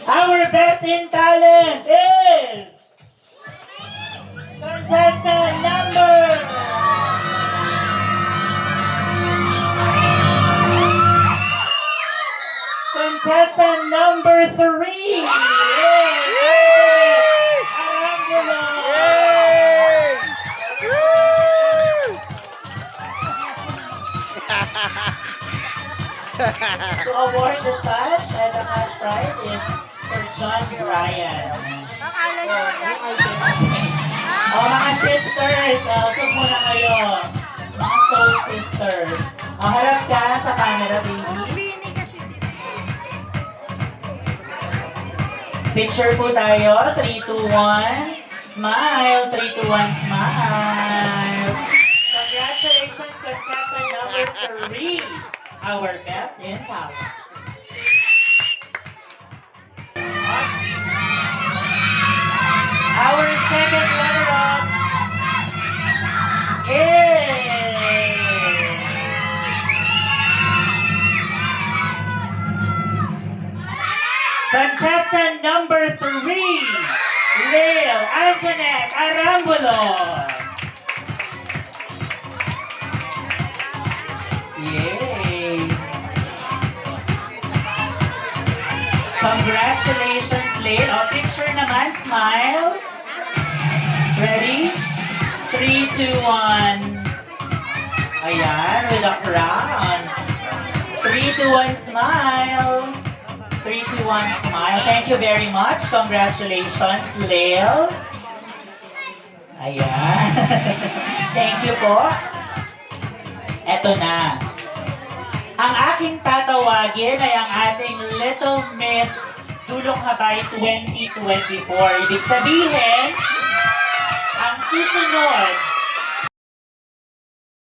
Our best in talent is contestant number contestant number 3. To award the sash and the cash prize is Sir John Ryan. Pangalan mo yan. Mga sisters, usap muna kayo. Mga soul sisters. Harap ka sa camera, baby. Bini kasi sila. Picture po tayo. 3, 2, 1. Smile. 3, 2, 1. Smile. Congratulations, contestant number 3. Our best in talent. Our second runner-up is contestant number 3, Lil Antoinette Arambulo. Yay! Congratulations, Lil. Picture naman, smile. Ready? 3, 2, 1. Ayan, with a crown. 3, 2, 1, smile. 3, 2, 1, smile. Thank you very much. Congratulations, Lil. Ayan. Thank you po. Eto na. Ang aking tatawagin ay ang ating Little Miss Dulong Habay 2024. Ibig sabihin, ang susunod